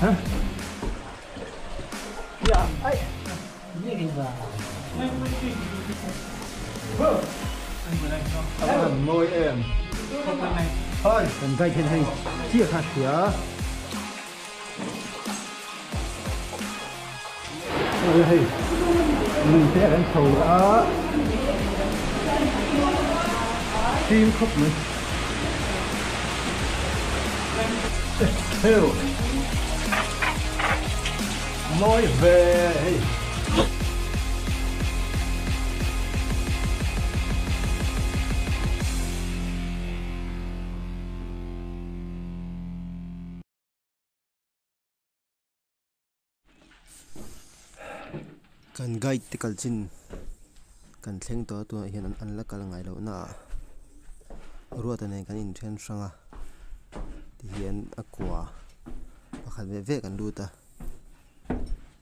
hả? Dạ, ấy. Như thế nào? Vâng. Anh làm môi em. Thôi, cần vay trên hình. Chia hạt phía. Ôi, mình sẽ đánh thầu đó. Tim khúc nữa. Theo nói về kan guide tikal chin kan thleng to tu hian an la kal ngai lo na ruat ane kan in then sanga ti hian akwa pakhat ve ve kan luta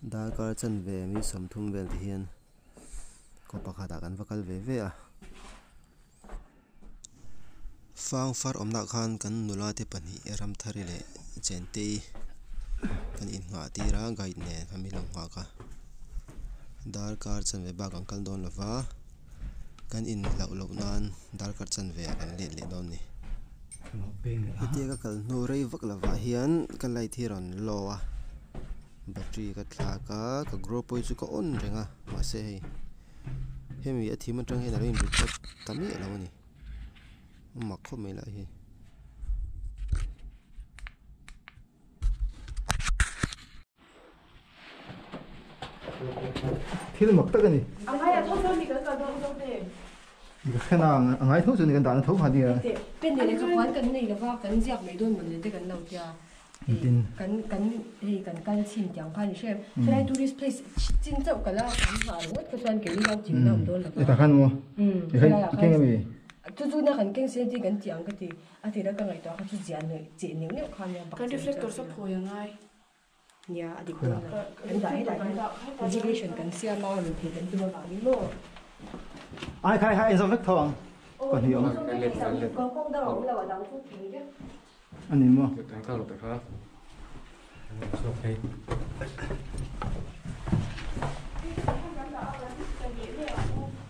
dar kar chan ve mi somthum vel ti hian ko pakhat kan vakal ve ve a fang far omna khan kan nula te pani ram thari le chente kan in nga ti ra guide ne family long nga ka dar kar chan ve ba kan kal don lova kan in lo nan dar kar chan ve kan le don ni ite ka kal nu rei vak lova hian kan lai thiron lowa battery ka thla ka grow poi chu ka on renga ma se hei hemi a thim atang hen rin report tami lo ni mak kho me la hi thiên mộc tất cái này. Anh hay là thốt cho mình cái cần đâu đi. Cái nào anh ấy thốt cho mình cái đàn thốt hả đi à? Bên này cái quán cần này là vào cần giặc mấy đôi mình để cần đầu kia. Cần xin chẳng phải xem. Should I do this place? Chính châu cái là khám phá rồi. Cái xoan kiểu như nhau chịu đâu đó là. Để khăn mua. Cái cái gì? Chú na cần kinh sẽ đi cần chẳng cái gì. À thì đó cái này đó chú giàn này chỉ nếu nếu khăn nhau. Cái reflector sắp hồi ngay. Nhà đi qua cần đại integration cần xe lo mình thì cần đưa vào cái lô. Ai khai hai sao vết thòng còn hiểu không? Còn không đâu là ở đằng phúc kính chứ. Anh em mua. Đánh cao lục được không? Ok.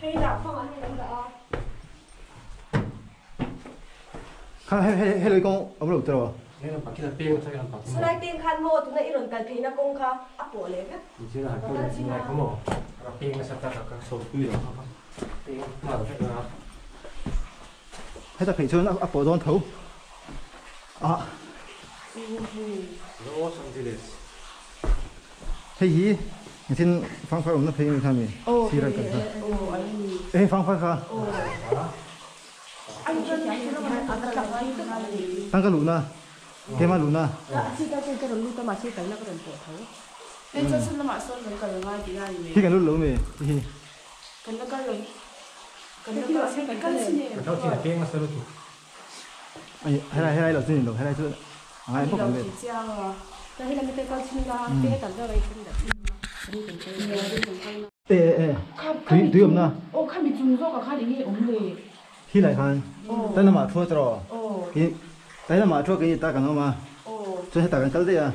Hay là không anh em đó. Hay con ông lục rồi. Nên là bạc kia là tiền sao làm bạc? Sau này tiền khăn mua tụi này ít lần cần thì nó cũng khá áp bộ lên á. Chứ là tôi này có một là tiền nó sẽ ta các số quy rồi không? Tiền mà được cái nào? Hay ta phải cho nó áp bộ đón thấu. À. Los Angeles. Hay gì? Mình xin phang phai ông nó phải mình tham mình. Xí ra cần sao? Ê phang phai khá. Anh cho nhảy cho nó mà ăn cặp ngay tức là gì? Tăng cái lũ na. Cái mà lũ na. Chị ta chơi cái lũ ta mà chơi cái nó có đền bổ thấu. Em cho xin là mà sơn cái cần ngay thì là gì? Khi cái lũ lũ mày. Cần nó cái rồi. Cần nó cái cái gì? Mà thôi chỉ là tiền nó sẽ được. Hay là lũ gì lũ hay là chứ. Ai bốc lên. Cái là mình coi xin ra cái tận ra đây cũng được. Ê. Tuy ông na. Ô khai bị trùng do cả khai đi ông này. Khi lại khan. Tay nó mà thua rồi. Cái tay nó mà thua cái ta cần không mà. Cho hết ta cần cái gì à?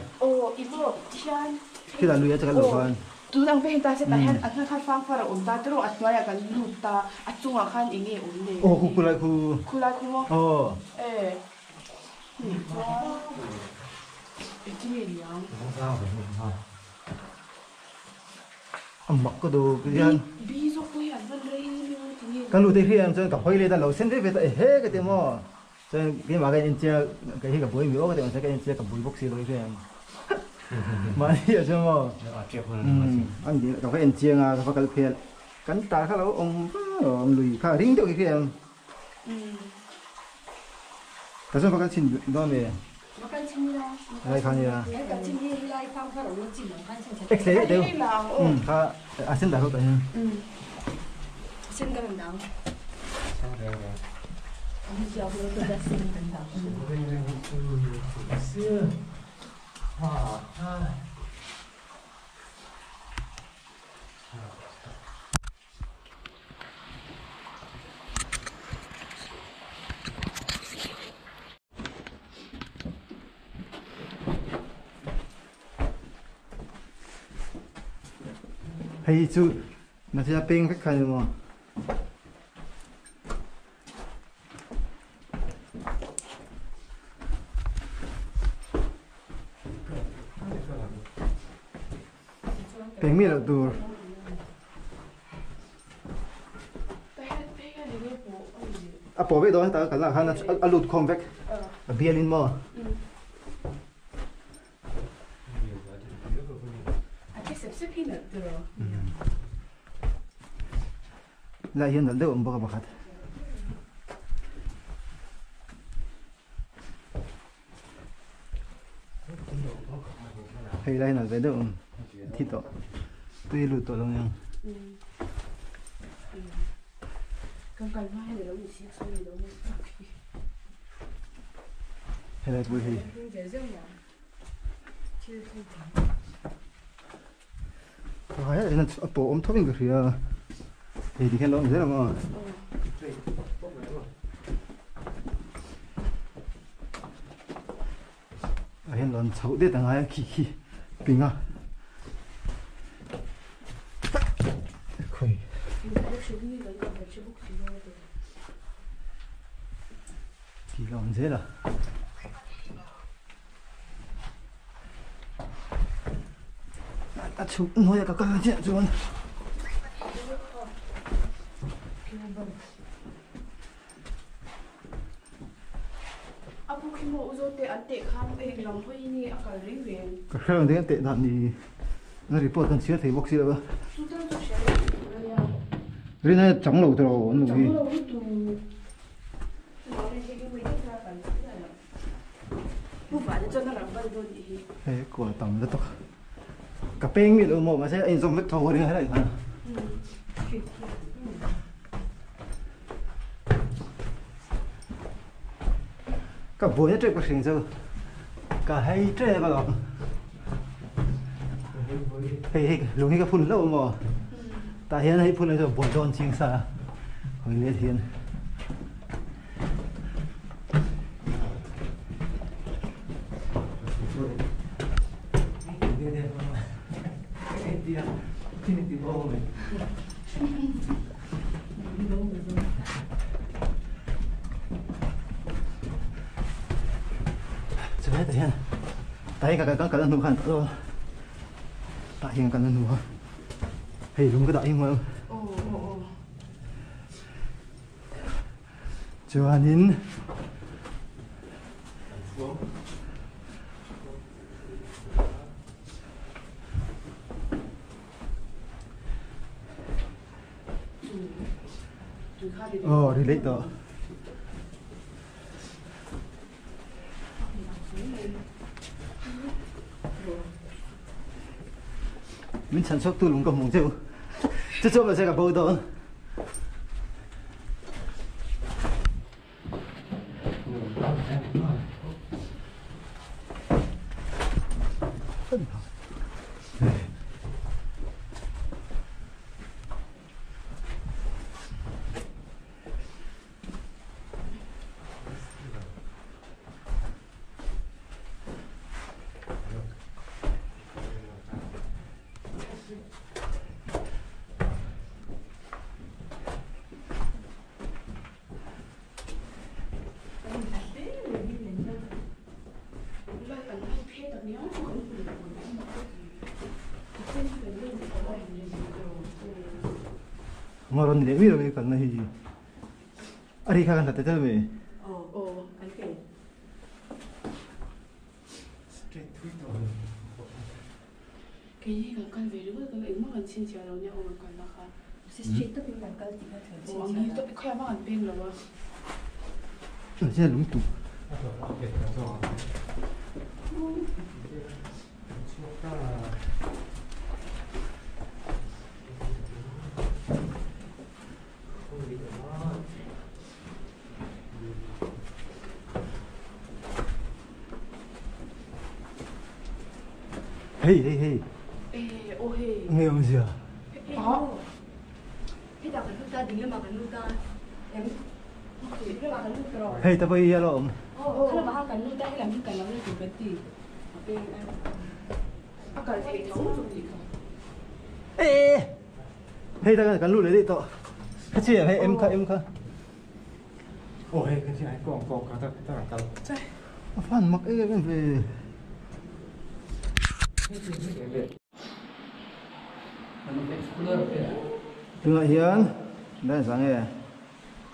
Ibu Tian. Khi là lùi cho cái lỗ khan. Tu đang về ta sẽ ta hết anh khai phang phara ông ta rồi anh nói cái lụt ta anh chung à khai ý ông này. Khu lại khu. Khu lại khu. Ê. Cái gì vậy? Không sao phải mình thôi. Mặc cái đồ cái gì? Bí số cuối hẳn vẫn đây như thế. Cái lũ thì khi em chơi cặp hơi lên ta lẩu xem thế về ta hết cái tiếng mò. Chơi cái mà cái anh chơi cái gì cặp bối miếu cái tiếng chơi cái anh chơi cặp bối bốc xì rồi cái em. Mà đi ở chơi mò. Anh đi cặp cái anh chơi à cặp cái kia. Cắn ta khá lâu ông lùi khá ring được cái em. Cái số cái xin đó mày. Lại khăn gì à? Excel đều. Khá xin đại học đấy. Xin cái mình đào. Sao đây rồi? Giờ tôi đã xin mình đào. Xưa. hay chú nó sẽ ping cách khai mà ping mi là tù à bỏ về đó ta cả là hắn à lụt không vek à bia lên mà lại hiện là đâu mà bắt hay lại là cái đâu thịt đó tuy lụt to lắm nha hay là vui hay hỏi là bộ ôm thóc mình cái gì thì cái lon thế là mà hiện lon xấu đấy thằng ai khi bình à khơi kỳ lon thế là chụp nói cả các chuyện rồi apu khi mo uzo te ate kham e lam hoi ni akal ri ven cái khâu đấy tệ đạn thì nó report cần xíu thấy bốc xí rồi tu ta tu sha ya cái này trắng lẩu rồi nó chẳng gì lo tu nó lên cái vị trí ra cần bu phải cho nó làm bao nhiêu đi cái của tầm rất tốt cà phê nghĩ được một mà sẽ anh dùng vết thầu đi hay là gì cả buổi nhất cái sinh giờ cả hai trẻ mà lắm hay lúc này cái phun lâu mà tại hiện nay phun này rồi buổi đón chiên xa hồi liệt hiện tại hiện tại cái nụ hàn rồi tại hiện cái nụ hay đúng cái đại mà cho anh in relate đó mình sản xuất từ lùng cầm mông chịu chứ chỗ là sẽ gặp bầu đó ngoron để biết rồi cần là gì ở đây khang thật thế về anh kể cái gì là cần về đúng cái ấy mà cần xin chào đâu nhau mà cần là khá street top là cái gì đó anh nghĩ tôi khai mà anh pin rồi nó sẽ lúng túng hey ô hey nghe không gì à cái đặc cái ta đừng mà cái nuôi ta em cái mà cái nuôi rồi hey ta bây giờ lo cái mà cái nuôi ta cái làm như cái làm như cái gì cái cái thống gì ê hay ta cần lụt lấy đi to cái gì hay em khá ôi cái gì hay còn cả ta cả phan mặc ấy cái về từ hiền đây sáng nghe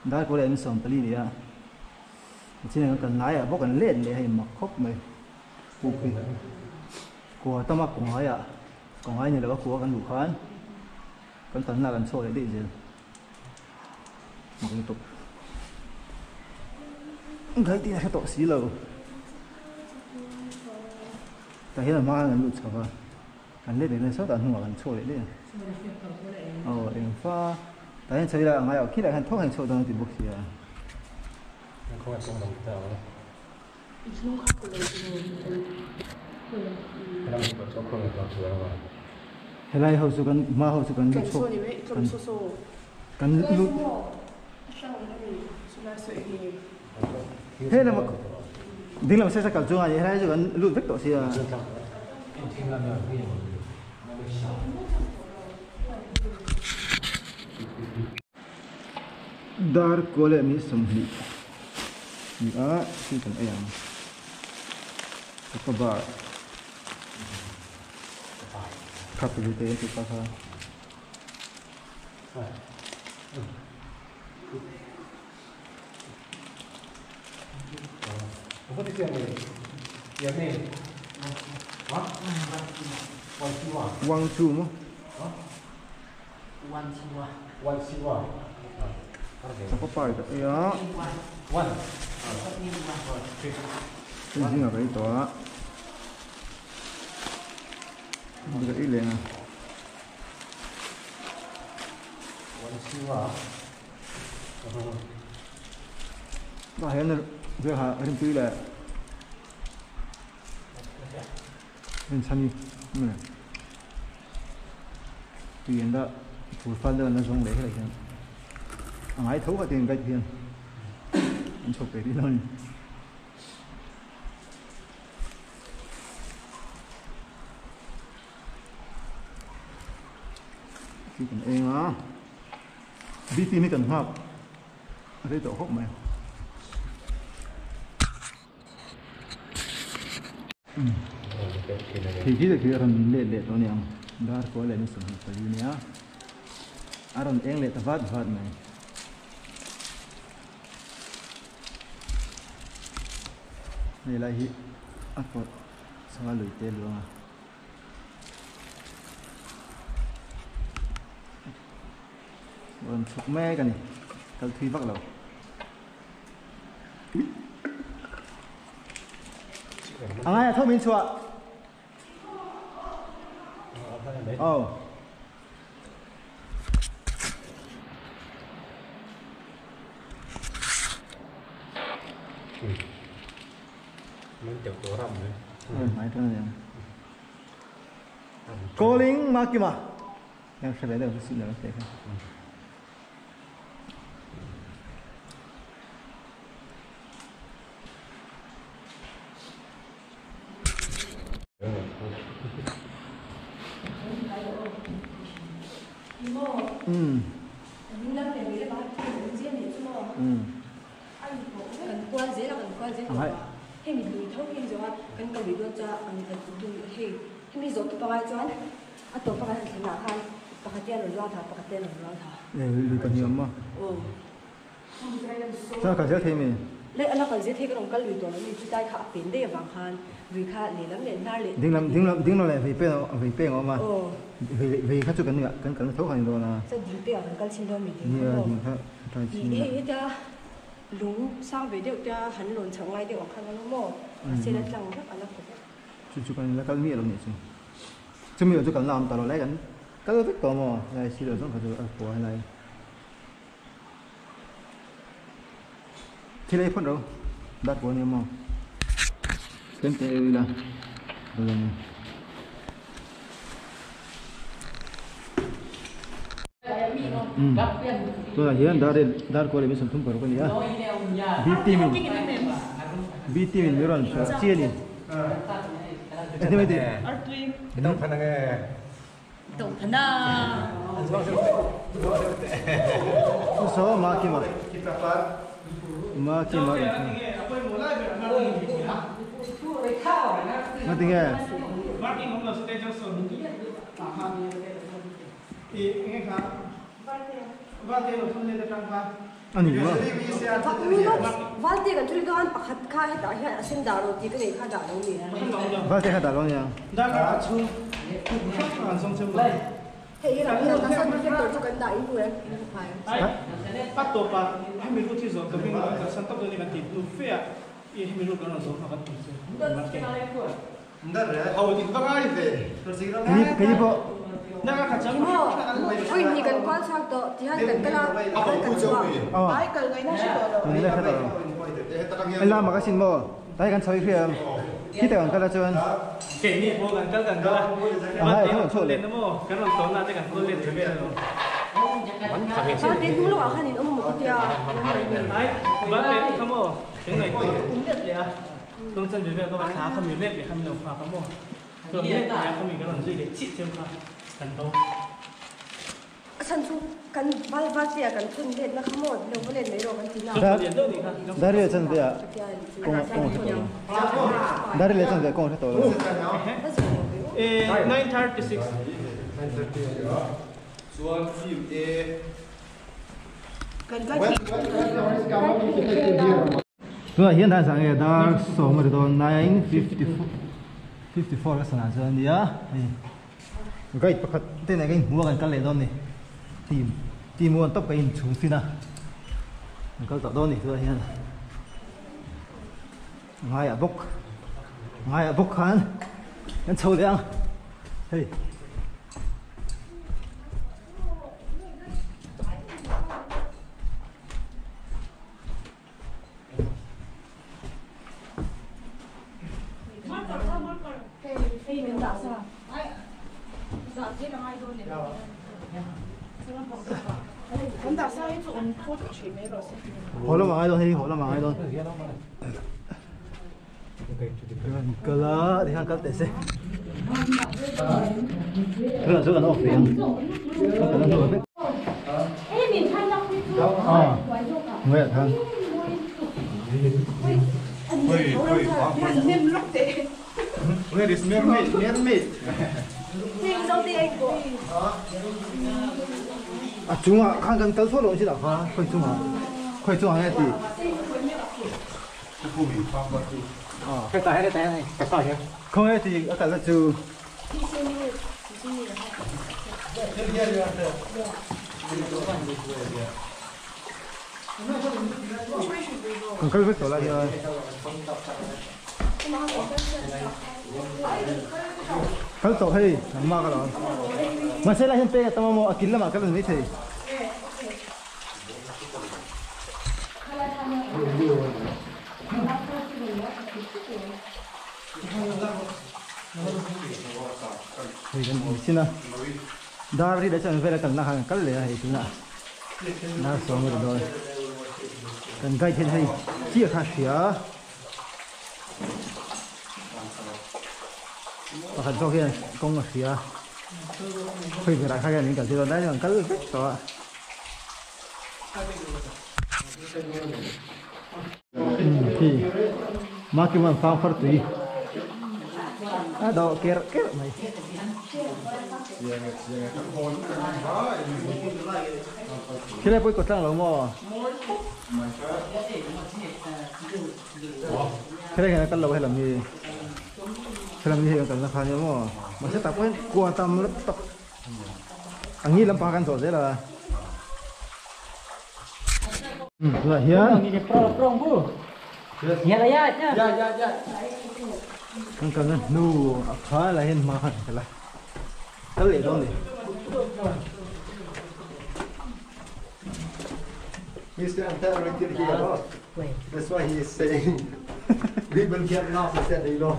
đã có em sống tali đi à chỉ là cần lái à bốc cần lên để hay mặc khóc mày cụ kì của tao mặc cũng hỏi à còn ai như là của cần đủ khán cần tấn là cần sôi để đi gì mặc liên tục cái tí này tổ xí lầu tại hiện là mang cần lụt sao cần lên để lên sáu tấn không cần sôi để đi em pha tại hiện chơi là ngay ở khi lại hành thoát hành sôi trong thì bốc xí à không phải đồng tàu cái này có cho không có thừa rồi hay là hậu sự cần mà hậu sự cần lụt cần lụt thế là mà đừng làm sao cả chung à hay là cần lụt vết tổ xí à dar kole mi samhi ni a si kan ayam ka ba khap li te ti pa kha có thể chuyện này việc này hả wang chu mo one siwa có phải đấy á one cái gì ở đây đó bây giờ ít lên à one siwa và hiện là việc hạ hình tư là hình xanh như này tiền đó phụ phân đó nó giống đấy cái này ai thấu vào tiền cái tiền anh chụp về đi luôn khi còn em á BT mới cần học ở đây tổ hốc mày thì cái là làm lệ đó nè đó có lệ nó sủng phải đi nhá aron eng lệ ta vắt này này là hi apa sangat lùi tê luôn à còn chụp me cái này cái thi vắt đầu anh ấy thông minh chưa mình tiểu cố rầm đấy mấy thứ này calling Makima em sẽ lấy được cái sự nữa thế không Hey, mình đuổi thâu phim rồi anh cần bị đưa cho anh cần đuổi hey, mình dọn tụi bay cho anh, tụi bay thành thế nào hay, bác tiền rồi lo thà, bác tiền rồi lo thà. Lùi cần nhiều mà. Sao cả thế mình? Lấy anh cần dễ thế cái đồng cái lùiตัวนั้นมีที่ใต้ขาเป็นได้บางคันลùiขาเลยแล้วเนี่ยหน้าเลยดิ้งเราเลยvì pe ngõ mà vì khách chụp cái nữa cần thấu hành rồi là จะดิ้งเตี้ยกันก็ชินโดมีดิ้ง nhiều nhiều khác thay chiเฮ้ยจะลุงสร้างไปเดี๋ยวจะหันหล่นเฉิงไรเดี๋ยวคันนั้นโม่เสร็จแล้วจังทักอันนั้นก็chụp cái là cái miệng rồi nhỉ chứ miệng chụp cái làm tao lấy cái đó rất tò mò này xí rồi xong phải rồi của hay này thì lấy phân đâu đặt của nhiều màu cái tê là rồi tôi là hiện đã có lấy sản phẩm của cái gì BT mình mới rồi chia đi cái đó phải là Tổng thân à. số mà kia mà mà tiếng nghe anh hiểu không? Valti kan tuli kan pakhat kha he ta hian asim daro ti kan kha da lo ni. Valti kha da lo ni. Da chu an song chem lai. He ra hian ta san ke to chu kan da in pu ai pat to pa hemi ru thi zo ka bin ka san to ni kan ti tu fe e hemi ru kan zo ka tu se. Ndar au ti ka ngai ve. Cái gì bộ Na ka chang mo oi ni kan kwal sak to ti han kan kala kan chuwa ai kal ngai na shi do ini lah kata anh làm mà cái xin mò tay kan chơi phim khi tay kan kala chuan ke ni mo kan kan ka hai thằng chua lên mo kan ron to na te kan lên se be no man ka he sa tin lu a khan in mo ko tia ai ba le ka mo ke ngai ko ya tong chen be ko ba sa ka mi le be ka mi no fa ka mo to le ya ka mi kan ron ji le chi chem ka kan to san chu kan bal bal tia kan chun le na khamo lo ko le mai ro kan tina dari le chân về con dari le chân về con thế rồi 9:36 Suan phim e rồi hiện tại sáng ngày đã số mà được 9:54 cái sản xuất này á cái bắt tên này cái mua cái này đó này tìm mua tóc cái chúng xin à cái tạo đó này rồi hiện ngay à bốc khán cái sầu liang hey好了嘛，都係好了嘛，都。個啦，你看個第四，個啦，這個那肥啊，個啦那個肥。啊，我也看。Where is mermaid? À chúng à, khang cần tới số lượng chứ đâu hả? Khơi chung à gì? cái tay này cái tay nhá Không ấy thì ở cả là chú. Còn cái vết tổ là gì rồi? Cái tổ hay mà cái đó. Mà sẽ là hiện tại tao mau akil mà cái này thì. Thì cái gì xin à? Dari đã chẳng về là cần hàng cái này hay chúng à? Nó sống rồi rồi. Cần gai thiên hay chia khai xía. Và khẩn sau khi công ở xía. Khi phải khai cái này cả rồi đấy là cái đó. Thì mà cái mình phao phát tùy. À đó kéo này. Khi này bôi cột trăng lắm mà. Khi này cái lâu hay làm gì? Khi làm gì cần là khai nhau mà sẽ tập quên quan tâm rất tập. Anh nghĩ làm ba căn sổ thế là. Rồi hiền. nhà là ya Cần nu phá là hiền mà hẳn cái là. Cái lệ đó này. He's the entire right here. That's why he is saying we will get enough to set the law.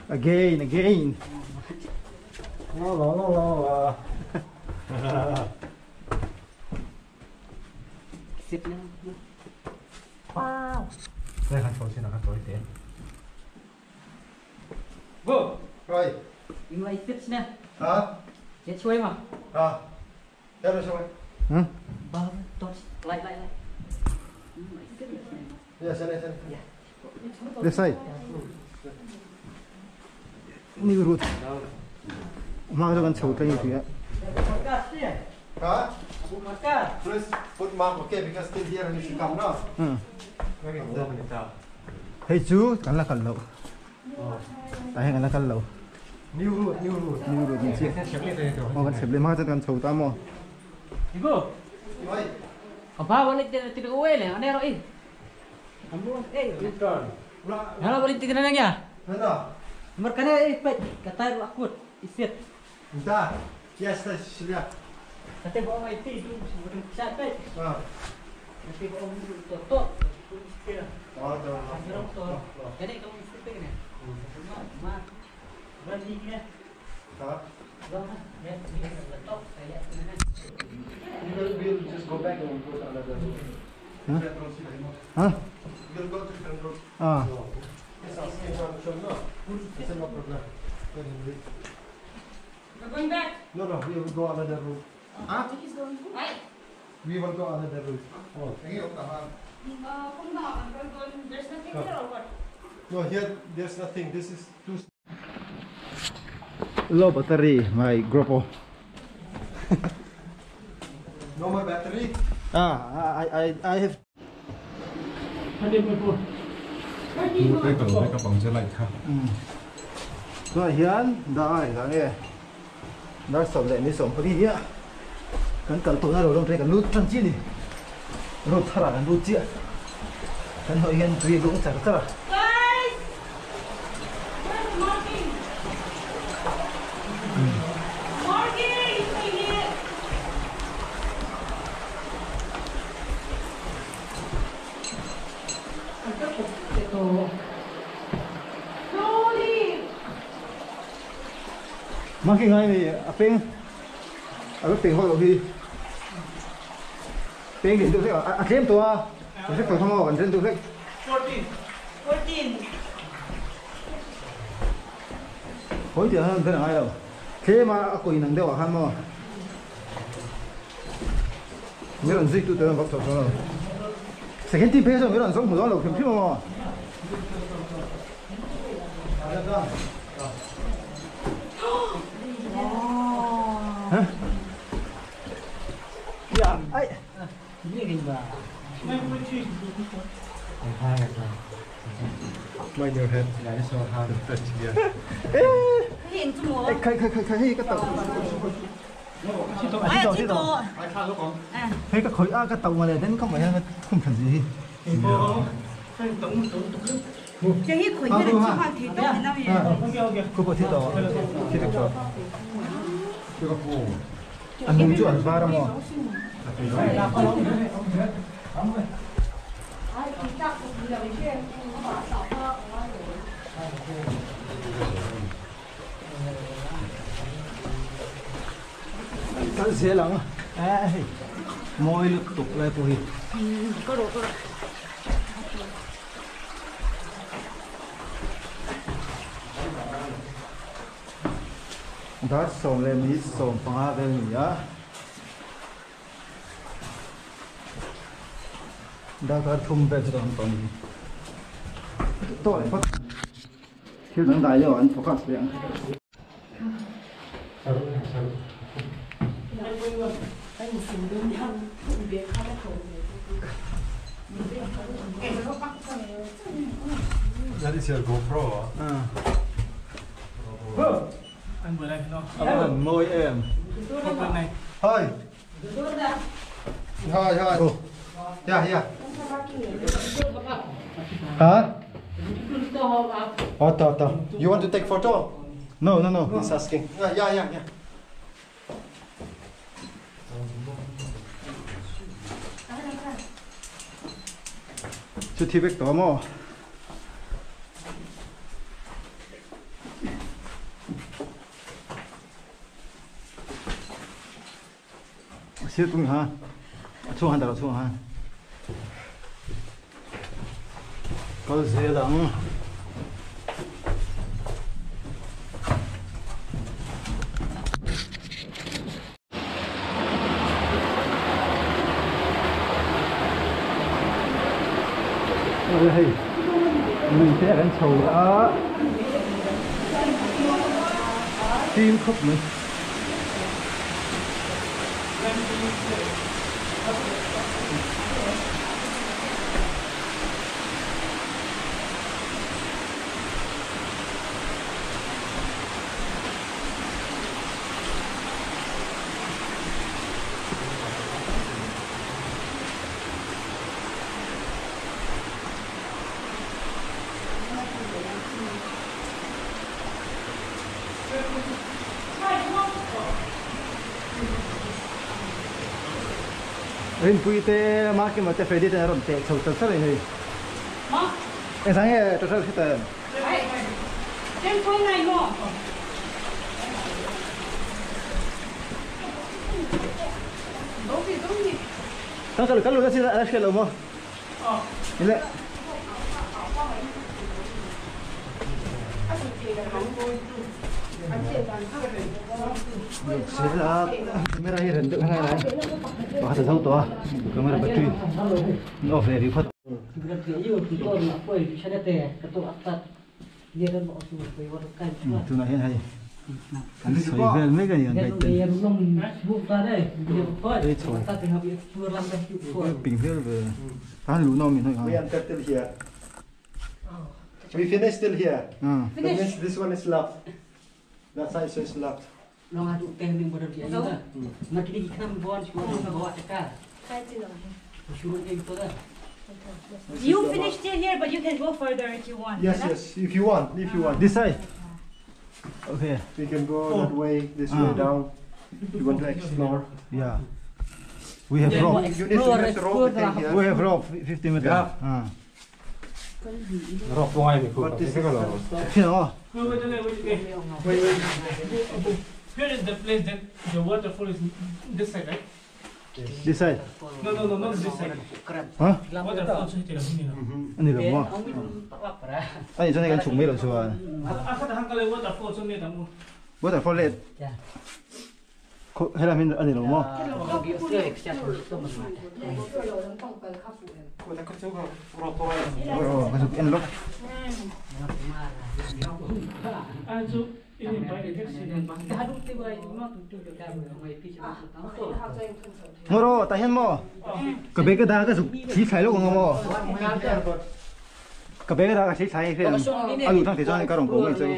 Again. No. xếp nữa. Wow. đây khăn sầu xin là khăn sầu thế Vô. rồi Những người xếp nè. hả Chết chuối mà. đây rồi xong Bao tốt. Lại. dạ xin đây để sai new route mang ra con sầu cái gì vậy hả please put mark okay because still here and you come now hey chú cắn là cắn lẩu tại hay là cắn lẩu new route mình chia mà vẫn xếp lên mang ra con sầu ta mà Ibu. Apa balik tidak uwe le, ane roi. Ambo, return. Halo balik tidak nanya. Mana? Merkane pet kata lu akut isit. Entah. Yes, sudah. Kata bawa IT tu sebelum chat pet. Nanti bawa tutup. Jadi kamu isit pet ni. Ma. Berani ni. We'll just go back and go to another room. We'll go to different room. Yes, I'll see you on the show. No, it's no problem. We're going back. No, we will go another room. He's going to. Right. We will go another room. There's nothing here or what? No, here there's nothing. This is too low battery, my GoPro. No more battery? I have. Cái bóng sẽ lạnh không? Rồi hiền, đây là nghe. Nó sổng lại mới sổng có đi á. Cần tổ ra rồi trong đây cần nút chân chi đi. Nút thara cần nút chia. Cần hội hiền tùy cũng chả thara. Guys! Where's Marky? Marky, he's right here. Slowly. Mang cái ngay này, ping. Cái ping hồi đi. Ping thì tôi sẽ thêm tôi sẽ phải không còn thêm tôi sẽ 14. hối tiền hơn thế nào ai đâu. Thế mà quỷ năng đeo ở hắn mà. mấy lần dịch tụi tôi gặp thật rồi. Sẽ hiện tìm rồi mấy lần sống một đó là phim phim mà. Hả? Dạ, ai? Mind your head, so hard to touch here. Hiện chứ mua. Khai cái tàu. Ai chứ mua. Thấy cái khối cái tàu mà này đến không phải không cần gì. Chẳng ít khối như là chỉ hoàn thì tốt đến năm vậy. Cô có thiết tàu. Thiết được rồi. Anh muốn chọn ba đâu mà. Cái dễ lắm. Môi lực tục lại bùi. Có độ. Đó sòng lên mít sòng phá về nhỉ á. Đã có thùng về cho con tội phát thiếu thằng đại rồi anh focus điện That is your GoPro. Anh vừa đây nó. anh môi em Không bên này. thôi dạ hả to you want to take photo no he's asking yeah chú thi bếch đó mà siêu tung ha chuông han đó chuông han có dễ lắm. Đây, mình sẽ gắn sầu đã tim khóc nữa. Rin pui te ma ke ma te fedi te ron te chau ta sare nei ma e sang e to sare ta ai tem pui nai mo doki ta kalau dah sih ada sekali mo ini Sila kamera ini rendah kan lah. Wah tak tahu tu ah. Kamera bateri. No very hot. Tu nak yang hai. Ini soal mega yang kaitan. Pinggir ber. Tahan lu nom ini. We enter till here. We finish till here. That means this one is left. That side is left. Long adu teh ni bodoh dia juga. Nak kini kita membuat semua bawa cekar. Suruh dia gitu dah. You finished it here, but you can go further if you want. Yes, yes. If you want, This side. Okay. we can go that way, this way down. You want to explore? Yeah. We have rope. You need to get the rope thing here. We have rope 50 meter. Yeah. Rock why me cook. What is Take a it? look. You know. Wait. Here is the place that the waterfall is this side, right? This side. No, not this side. Hah? Waterfall sa tidak sini na. Ani lo mo. Ani sana kan chung me lo suan. Asa dah hangkal waterfall sa nila mo. Waterfall let. Ko hela min ani lo mo. Oh, masuk en lock. Also ini baik taxi dan Ngoro ta hen mo. Ka be ka da ka su chi sai lo ko mo. Ka be ka da ka chi sai fe. Alu tang te chang ka rong ko ngai chang.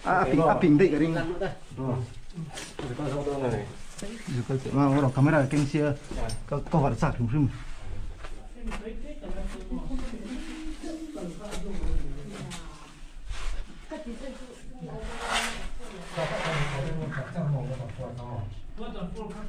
A ping dei ka ring. Mà ngoro kamera keng sia ka war sak thum thum. waterfall kan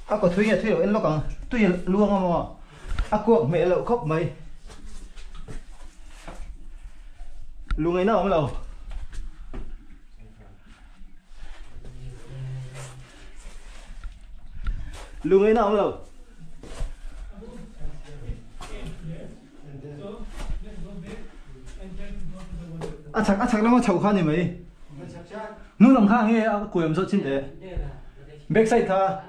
Có thuê rồi em nó còn thuê luôn không mà cuộc mẹ lậu khóc mày luôn ấy nào không lậu luôn ấy nào không lậu chắc lắm mà chầu khăn gì mày nuôi lòng khang nghe cùi em rất chín thế backside tha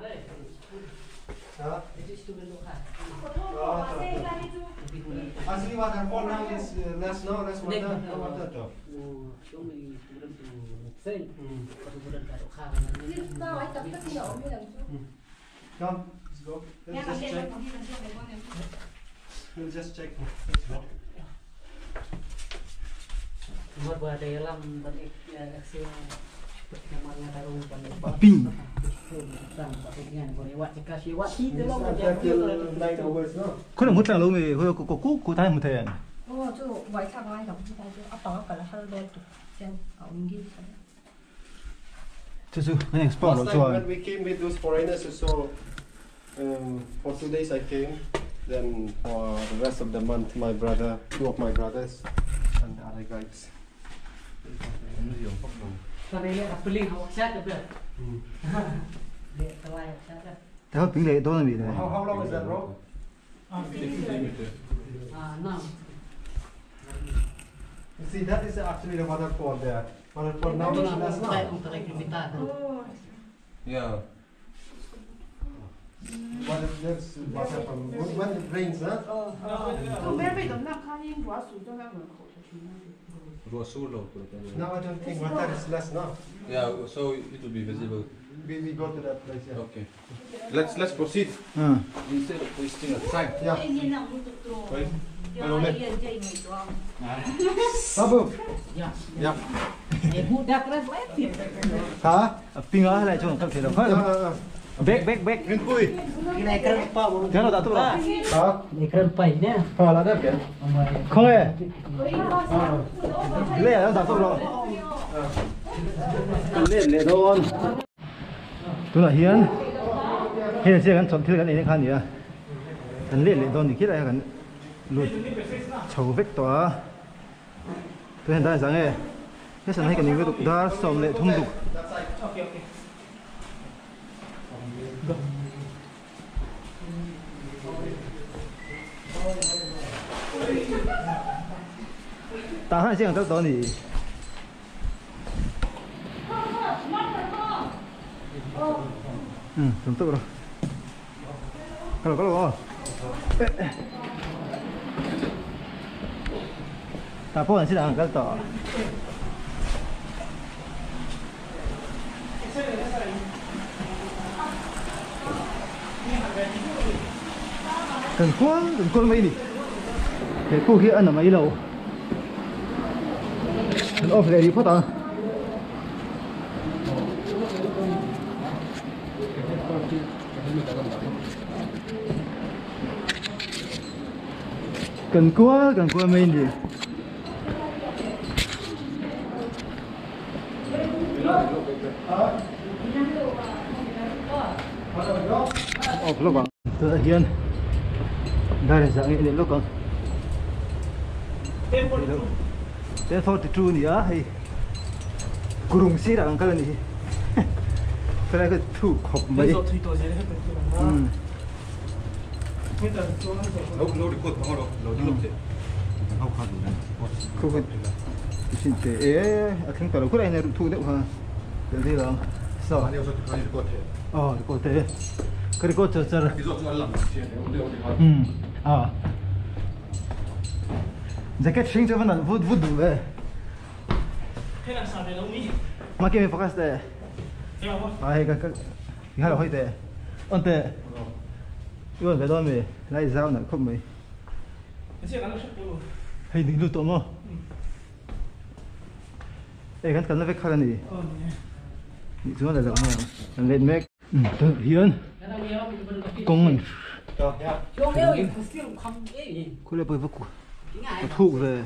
Asli waterfall now is less water. Come, let's go. We'll just check. Let's go. Buat dalam tadi ping có được một lần luôn thì hơi có thay một thời chứ cái này sport Last time when we came with those foreigners, so for 2 days I came. Then for the rest of the month, my brother, 2 of my brothers, and the other guys. Tao đây là feeling học sát được rồi. Để tao lại học sát được. Thế họ ping lệ đó là gì đấy? How long is that rope? No. You see, that is actually the waterfall there. Waterfall now is less now. Yeah. But there's waterfall. When it rains, huh? Now I don't think water is less now. Yeah, so it will be visible. We go to that place, yeah. Okay. Let's proceed. Instead of wasting our time. Yeah. Right? Babu. Yeah. Yeah. Who that right? Hả? Ping ở lại chỗ không thể đâu. Back. Rin Pui. Cái này cần pa bộ. Thế nào đã tu rồi? Hả? Này cần pa nhé. Là đẹp kìa. Không hề. Lệ nó đã tu rồi. Lệ đôn. Tu là hiền. Hiền sẽ gần chọn thứ cái này khá nhiều. Anh lệ đôn thì kia là gần lụt chầu vết tỏa. Tôi hiện tại rằng ấy. Cái sản hay cái này cái tục đó xong lệ thông tục.打汉线到你。怎么做了？够了。打破完是两个倒。gần con mấy đi để cô kia ăn ở mấy lầu off để đi phát à gần quá mấy đi off lúc bạn tự hiền đây là dạng nghệ lúc còn 1042 nữa hay cùng xí là cái này cái cái thu khop mấy No, record tomorrow. No, không không xin thế à thằng tao lúc này này thu được hả được đi rồi sao có thể cái có chờ jacket string cho mình là vút đủ vậy thế là sao để lâu mi mà cái mình focus đấy cái là hơi tệ ổn tệ yêu về đó mày lại giao nữa không mày hay đừng lưu tôm mà cái nó phải khai này chúng là làm lên make tự hiền công mình cô lại bơi vô cụ thu về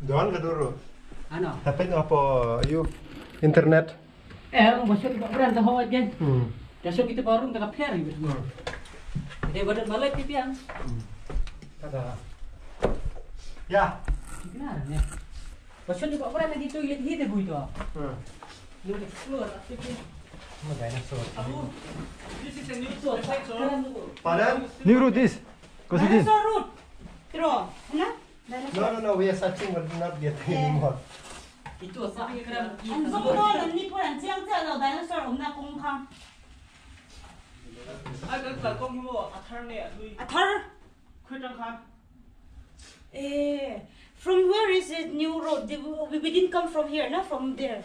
Doan ke dulu? Tapi apa you internet? Masuk ke beranda hawa kan. Dasok kita baru tak fair gitu. Dia badan malai pipian. Ada. Ya. Gimana ni? Masuk di beranda gitu hide bu itu. Lu keluar pipian. This is a new route. Pardon? new route this có gì this route. Terus, No, we are searching but not getting anymore. Itu sak kira. Anh giúp tôi lần đi qua lần chiang chạy rồi đấy nó sợ ông nào cũng không. Ai cái là con hiếu à thằng này lui. Thar. Khuyết trăng khan. From where is it new road? We didn't come from here, not from there.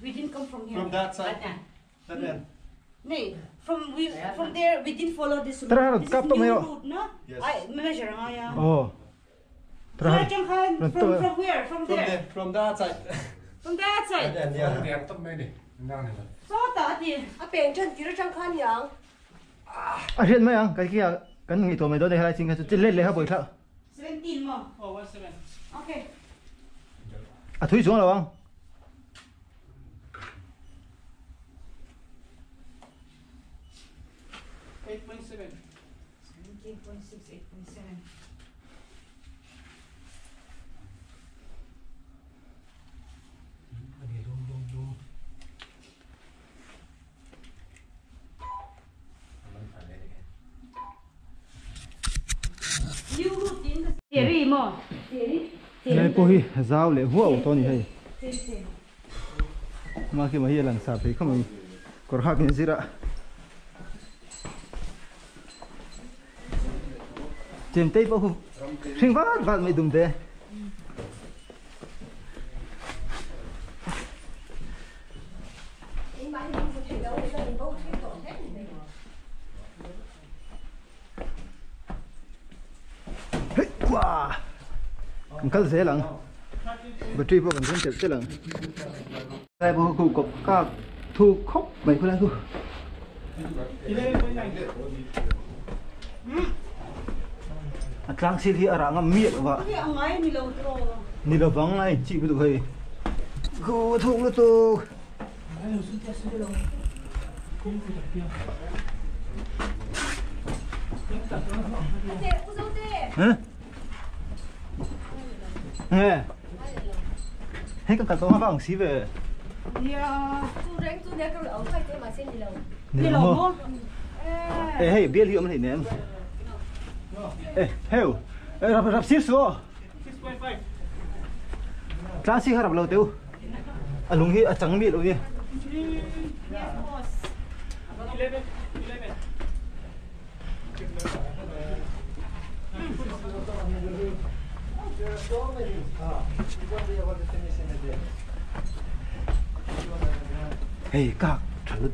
We didn't come from here. From that side. That end. No, from there we didn't follow this route. Tara, This is kap new to route, no? Yes. I measure, yeah. oh Thar Chang Khan, from where? From there. From that side. From that side. That end, yeah. Đèn tóc mê đi. Đang này. So that is. Bên trên chỉ Chang Khan yang. à hiện mấy cái kia cái người tổ mày đó đây hay là chính cái lên lên hay bồi thợ 17 mà. Oh, 17. Okay. à thúi xuống rồi không 8.7. Này cô hi giao lệ hua to ni hay mà khi mà hi lần sạp thì không mình còn khác như gì đó trên tay bao sinh phát mấy đùng thế wow cái dễ lắm bật tri bao gần chân chụp lắm đây bao cụ cột các thu khóc mấy cái này thu trang sĩ thì ở ngắm miệng vậy ni lâu vắng này chị mới được hay khu thu luôn tu hả nghe hết các con vàng xí về ni lâu ê hay biết liệu mà thì ném ê heo rap xí số trang sĩ harap lâu tiêu lùng hi chẳng biết luôn đi hey các thật lực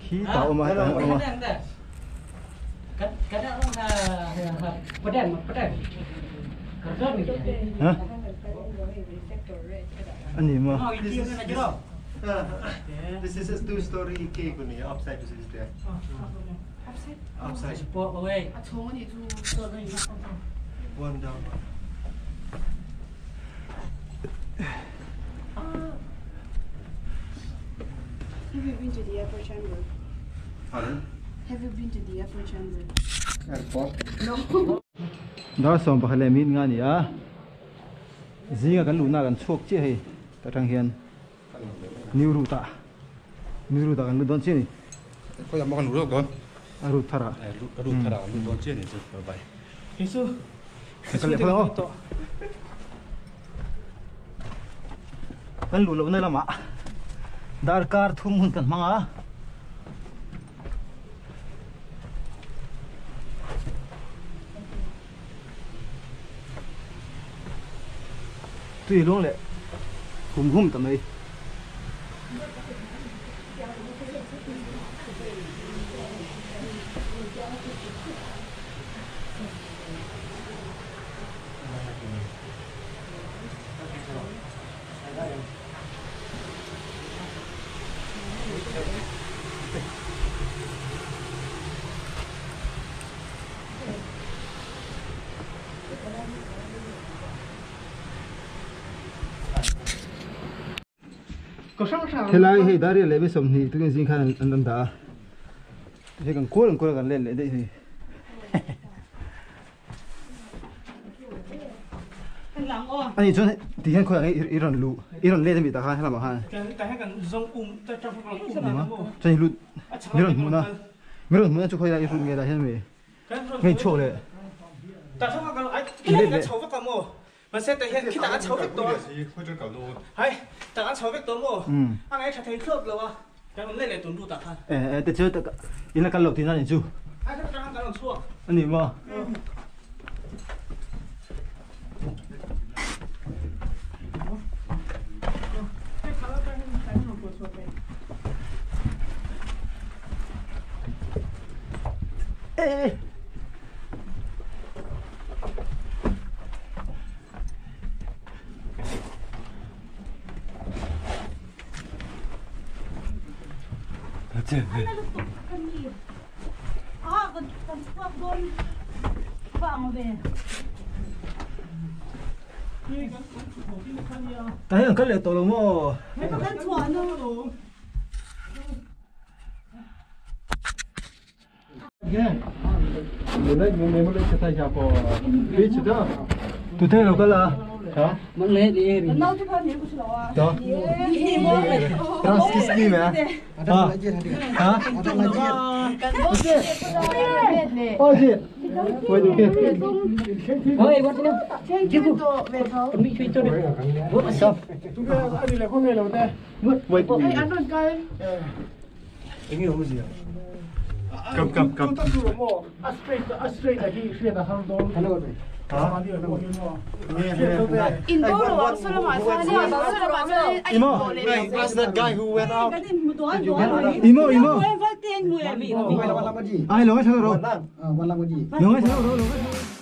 khí tạo mà anh gì mà This is a two-story cake only. Upside is there. Upside. One down. Have you been to the upper chamber? Pardon? Have you been to the upper chamber? Airport? No. đó xong bạc lệ mít ngani à gì cả cái lũ nào cái chuộc chứ hay tại trang hiền new ruta cái lũ đón chứ này có làm con lúa con ruta thara lúa thara lúa đón chứ này chứ vậy Yesu cái lệ phải không cái lũ lũ này là mà dar car thum hun kan manga tùy luôn lệ hum tầm ấy thế lại hay đã lấy về sống thì tự nhiên khăn ăn đã thế còn cố làm lên lại đây thì anh ấy chọn thì hiện khởi iron lên bị ta hay làm hả cái cái giống ta trong phòng cho nên iron muốn cho khởi lại iron nghe đã hiện về ngay chỗ này ta trong cái cái chấu với cái mồ mà sẽ thể hiện khi ta ăn chấu vớiตัวhay ta ăn chấu vớiตัวmồ anh ấy thấy khớp rồi à cái nó lên lại tuần đủ ta khaiแต่เจอแต่อินละกันหลบที่นั่นจู ai cái trang cái nó xua อันนี้มั้งเอ๊ะเจ็บเลยกันพวกโดนฟังเว้ย但係佢嚟到咯麼？你不跟船咯。原來你們來睇下個 beach 的，都聽到㗎啦。啊？乜咧你？那就怕你不知道啊。得。當時ski咩啊？啊？啊？哦是。喂，你看。喂，我聽。先見到咩頭？咪去做咧。我唔識。喂，哎，安頓街。Come. Plus that guy who went out. Imo. Ai, lo nga sa laro. Lo nga sa laro.